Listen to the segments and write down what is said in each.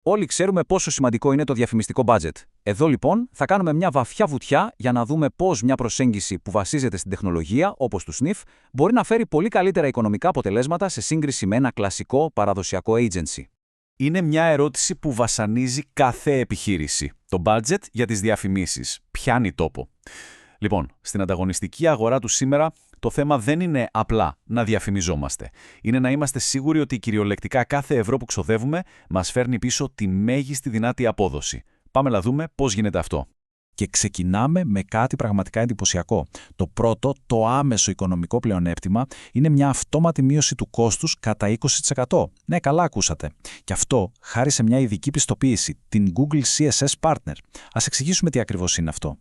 Όλοι ξέρουμε πόσο σημαντικό είναι το διαφημιστικό budget. Εδώ λοιπόν θα κάνουμε μια βαθιά βουτιά για να δούμε πώς μια προσέγγιση που βασίζεται στην τεχνολογία, όπως του Sniff, μπορεί να φέρει πολύ καλύτερα οικονομικά αποτελέσματα σε σύγκριση με ένα κλασικό παραδοσιακό agency. Είναι μια ερώτηση που βασανίζει κάθε επιχείρηση. Το budget για τις διαφημίσεις. Πιάνει τόπο. Λοιπόν, στην ανταγωνιστική αγορά του σήμερα, το θέμα δεν είναι απλά να διαφημιζόμαστε. Είναι να είμαστε σίγουροι ότι κυριολεκτικά κάθε ευρώ που ξοδεύουμε μας φέρνει πίσω τη μέγιστη δυνατή απόδοση. Πάμε να δούμε πώς γίνεται αυτό. Και ξεκινάμε με κάτι πραγματικά εντυπωσιακό. Το πρώτο, το άμεσο οικονομικό πλεονέκτημα, είναι μια αυτόματη μείωση του κόστους κατά 20%. Ναι, καλά ακούσατε. Και αυτό χάρη σε μια ειδική πιστοποίηση, την Google CSS Partner. Ας εξηγήσουμε τι ακριβώς είναι αυτό.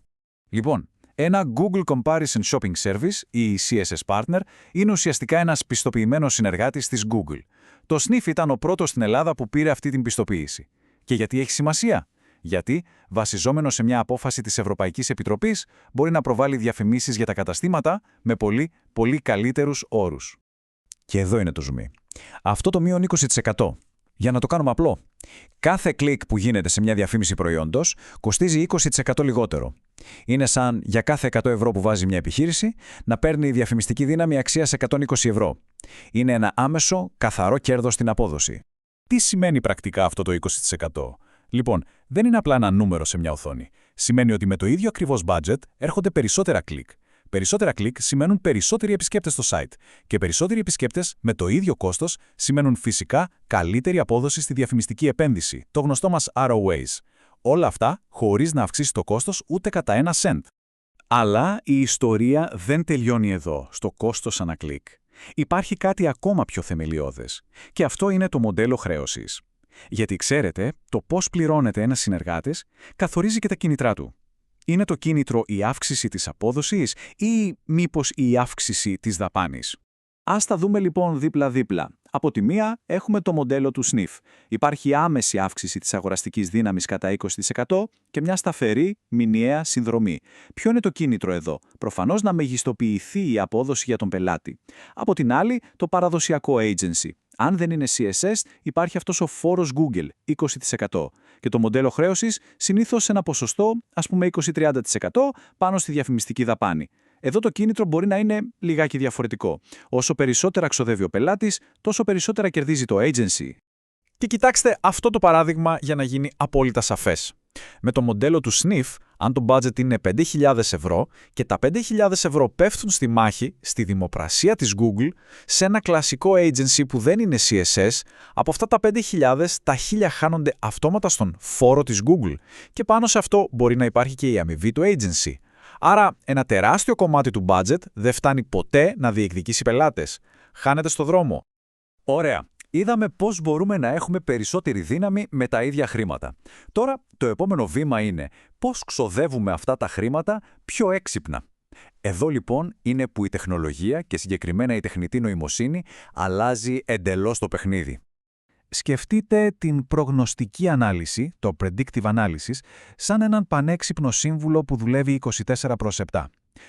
Λοιπόν, ένα Google Comparison Shopping Service ή CSS Partner είναι ουσιαστικά ένας πιστοποιημένος συνεργάτης της Google. Το Sniff ήταν ο πρώτος στην Ελλάδα που πήρε αυτή την πιστοποίηση. Και γιατί έχει σημασία? Γιατί, βασιζόμενο σε μια απόφαση της Ευρωπαϊκής Επιτροπής, μπορεί να προβάλλει διαφημίσεις για τα καταστήματα με πολύ καλύτερους όρους. Και εδώ είναι το zoom. Αυτό το μείον 20%. Για να το κάνουμε απλό. Κάθε κλικ που γίνεται σε μια διαφήμιση προϊόντος κοστίζει 20% λιγότερο. Είναι σαν για κάθε 100 ευρώ που βάζει μια επιχείρηση να παίρνει διαφημιστική δύναμη αξίας 120 ευρώ. Είναι ένα άμεσο, καθαρό κέρδος στην απόδοση. Τι σημαίνει πρακτικά αυτό το 20%? Λοιπόν, δεν είναι απλά ένα νούμερο σε μια οθόνη. Σημαίνει ότι με το ίδιο ακριβώς budget έρχονται περισσότερα κλικ. Περισσότερα κλικ σημαίνουν περισσότεροι επισκέπτες στο site. Και περισσότεροι επισκέπτες με το ίδιο κόστος σημαίνουν φυσικά καλύτερη απόδοση στη διαφημιστική επένδυση, το γνωστό μας ROAS. Όλα αυτά χωρίς να αυξήσει το κόστος ούτε κατά 1 cent. Αλλά η ιστορία δεν τελειώνει εδώ, στο κόστος ανά κλικ. Υπάρχει κάτι ακόμα πιο θεμελιώδες. Και αυτό είναι το μοντέλο χρέωσης. Γιατί ξέρετε, το πώς πληρώνεται ένας συνεργάτης καθορίζει και τα κίνητρά του. Είναι το κίνητρο η αύξηση της απόδοσης ή μήπως η αύξηση της δαπάνης? Ας τα δούμε λοιπόν δίπλα-δίπλα. Από τη μία έχουμε το μοντέλο του Sniff. Υπάρχει άμεση αύξηση της αγοραστικής δύναμης κατά 20% και μια σταθερή μηνιαία συνδρομή. Ποιο είναι το κίνητρο εδώ? Προφανώς να μεγιστοποιηθεί η απόδοση για τον πελάτη. Από την άλλη, το παραδοσιακό agency. Αν δεν είναι CSS, υπάρχει αυτός ο φόρος Google, 20%. Και το μοντέλο χρέωσης συνήθως σε ένα ποσοστό, ας πούμε 20-30% πάνω στη διαφημιστική δαπάνη. Εδώ το κίνητρο μπορεί να είναι λιγάκι διαφορετικό. Όσο περισσότερα ξοδεύει ο πελάτης, τόσο περισσότερα κερδίζει το agency. Και κοιτάξτε αυτό το παράδειγμα για να γίνει απόλυτα σαφές. Με το μοντέλο του Sniff, αν το budget είναι 5.000 ευρώ και τα 5.000 ευρώ πέφτουν στη μάχη, στη δημοπρασία της Google, σε ένα κλασικό agency που δεν είναι CSS, από αυτά τα 5.000 τα 1.000 χάνονται αυτόματα στον φόρο της Google και πάνω σε αυτό μπορεί να υπάρχει και η αμοιβή του agency. Άρα ένα τεράστιο κομμάτι του budget δεν φτάνει ποτέ να διεκδικήσει πελάτες. Χάνεται στο δρόμο. Ωραία. Είδαμε πώς μπορούμε να έχουμε περισσότερη δύναμη με τα ίδια χρήματα. Τώρα, το επόμενο βήμα είναι πώς ξοδεύουμε αυτά τα χρήματα πιο έξυπνα. Εδώ λοιπόν είναι που η τεχνολογία και συγκεκριμένα η τεχνητή νοημοσύνη αλλάζει εντελώς το παιχνίδι. Σκεφτείτε την προγνωστική ανάλυση, το predictive analysis, σαν έναν πανέξυπνο σύμβουλο που δουλεύει 24/7.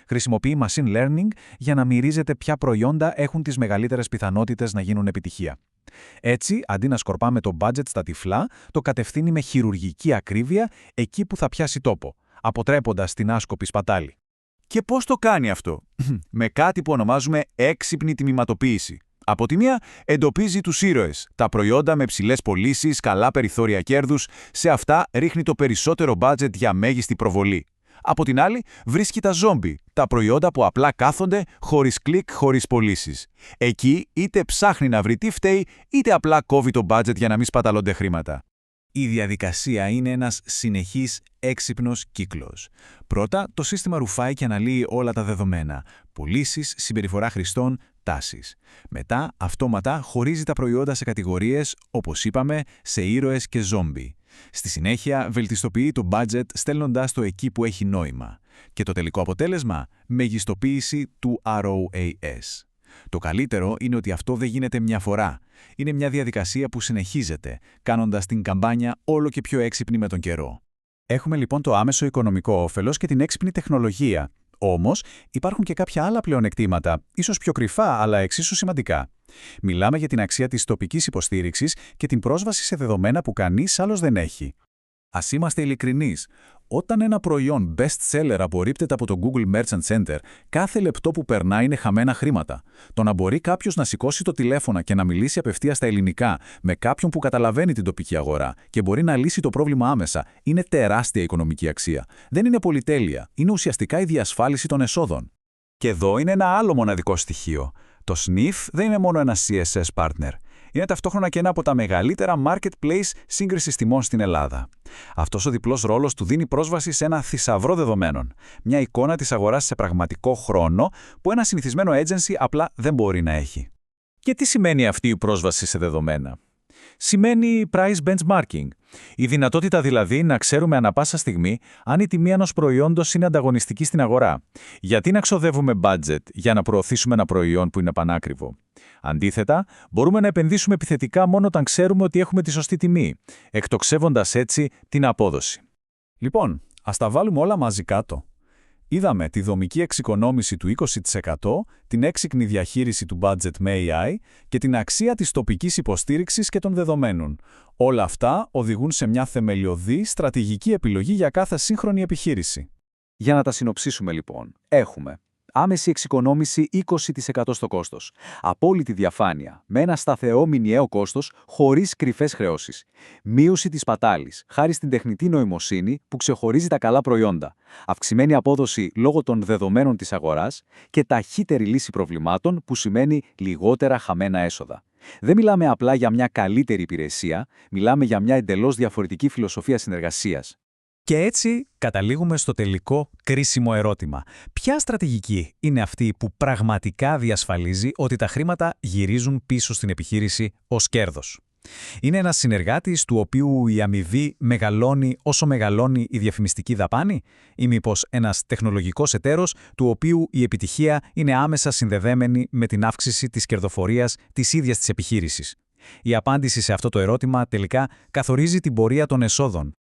Χρησιμοποιεί machine learning για να μυρίζεται ποια προϊόντα έχουν τις μεγαλύτερες πιθανότητες να γίνουν επιτυχία. Έτσι, αντί να σκορπάμε το budget στα τυφλά, το κατευθύνει με χειρουργική ακρίβεια εκεί που θα πιάσει τόπο, αποτρέποντας την άσκοπη σπατάλη. Και πώς το κάνει αυτό? Με κάτι που ονομάζουμε έξυπνη τιμηματοποίηση. Από τη μία, εντοπίζει τους ήρωες, τα προϊόντα με ψηλές πωλήσεις, καλά περιθώρια κέρδους, σε αυτά ρίχνει το περισσότερο budget για μέγιστη προβολή. Από την άλλη, βρίσκει τα ζόμπι, τα προϊόντα που απλά κάθονται, χωρίς κλικ, χωρίς πωλήσεις. Εκεί είτε ψάχνει να βρει τι φταίει, είτε απλά κόβει το budget για να μην σπαταλώνται χρήματα. Η διαδικασία είναι ένας συνεχής έξυπνος κύκλος. Πρώτα, το σύστημα ρουφάει και αναλύει όλα τα δεδομένα. Πωλήσεις, συμπεριφορά χρηστών, τάσεις. Μετά, αυτόματα χωρίζει τα προϊόντα σε κατηγορίες, όπως είπαμε, σε ήρωες και ζόμπι. Στη συνέχεια, βελτιστοποιεί το budget στέλνοντας το εκεί που έχει νόημα. Και το τελικό αποτέλεσμα, μεγιστοποίηση του ROAS. Το καλύτερο είναι ότι αυτό δεν γίνεται μια φορά. Είναι μια διαδικασία που συνεχίζεται, κάνοντας την καμπάνια όλο και πιο έξυπνη με τον καιρό. Έχουμε λοιπόν το άμεσο οικονομικό όφελος και την έξυπνη τεχνολογία. Όμως, υπάρχουν και κάποια άλλα πλεονεκτήματα, ίσως πιο κρυφά αλλά εξίσου σημαντικά. Μιλάμε για την αξία της τοπικής υποστήριξης και την πρόσβαση σε δεδομένα που κανείς άλλος δεν έχει. Ας είμαστε ειλικρινείς. Όταν ένα προϊόν best seller απορρίπτεται από το Google Merchant Center, κάθε λεπτό που περνά είναι χαμένα χρήματα. Το να μπορεί κάποιος να σηκώσει το τηλέφωνο και να μιλήσει απευθείας στα ελληνικά με κάποιον που καταλαβαίνει την τοπική αγορά και μπορεί να λύσει το πρόβλημα άμεσα είναι τεράστια οικονομική αξία. Δεν είναι πολυτέλεια. Είναι ουσιαστικά η διασφάλιση των εσόδων. Και εδώ είναι ένα άλλο μοναδικό στοιχείο. Το Sniff δεν είναι μόνο ένα CSS partner. Είναι ταυτόχρονα και ένα από τα μεγαλύτερα marketplace σύγκρισης τιμών στην Ελλάδα. Αυτός ο διπλός ρόλος του δίνει πρόσβαση σε ένα θησαυρό δεδομένων. Μια εικόνα της αγοράς σε πραγματικό χρόνο που ένα συνηθισμένο agency απλά δεν μπορεί να έχει. Και τι σημαίνει αυτή η πρόσβαση σε δεδομένα? Σημαίνει price benchmarking. Η δυνατότητα δηλαδή να ξέρουμε ανα πάσα στιγμή αν η τιμή ενός προϊόντος είναι ανταγωνιστική στην αγορά. Γιατί να ξοδεύουμε budget για να προωθήσουμε ένα προϊόν που είναι πανάκριβο? Αντίθετα, μπορούμε να επενδύσουμε επιθετικά μόνο όταν ξέρουμε ότι έχουμε τη σωστή τιμή, εκτοξεύοντας έτσι την απόδοση. Λοιπόν, ας τα βάλουμε όλα μαζί κάτω. Είδαμε τη δομική εξοικονόμηση του 20%, την έξυπνη διαχείριση του budget με AI και την αξία της τοπικής υποστήριξης και των δεδομένων. Όλα αυτά οδηγούν σε μια θεμελιωδή στρατηγική επιλογή για κάθε σύγχρονη επιχείρηση. Για να τα συνοψίσουμε λοιπόν, έχουμε άμεση εξοικονόμηση 20% στο κόστος, απόλυτη διαφάνεια με ένα σταθερό μηνιαίο κόστος χωρίς κρυφές χρεώσεις, μείωση της πατάλης χάρη στην τεχνητή νοημοσύνη που ξεχωρίζει τα καλά προϊόντα, αυξημένη απόδοση λόγω των δεδομένων της αγοράς και ταχύτερη λύση προβλημάτων που σημαίνει λιγότερα χαμένα έσοδα. Δεν μιλάμε απλά για μια καλύτερη υπηρεσία, μιλάμε για μια εντελώς διαφορετική φιλοσοφία συνεργασίας. Και έτσι καταλήγουμε στο τελικό κρίσιμο ερώτημα. Ποια στρατηγική είναι αυτή που πραγματικά διασφαλίζει ότι τα χρήματα γυρίζουν πίσω στην επιχείρηση ως κέρδος? Είναι ένας συνεργάτης του οποίου η αμοιβή μεγαλώνει όσο μεγαλώνει η διαφημιστική δαπάνη, ή μήπως ένας τεχνολογικός εταίρος του οποίου η επιτυχία είναι άμεσα συνδεδεμένη με την αύξηση της κερδοφορίας της ίδιας της επιχείρησης? Η απάντηση σε αυτό το ερώτημα τελικά καθορίζει την πορεία των εσόδων,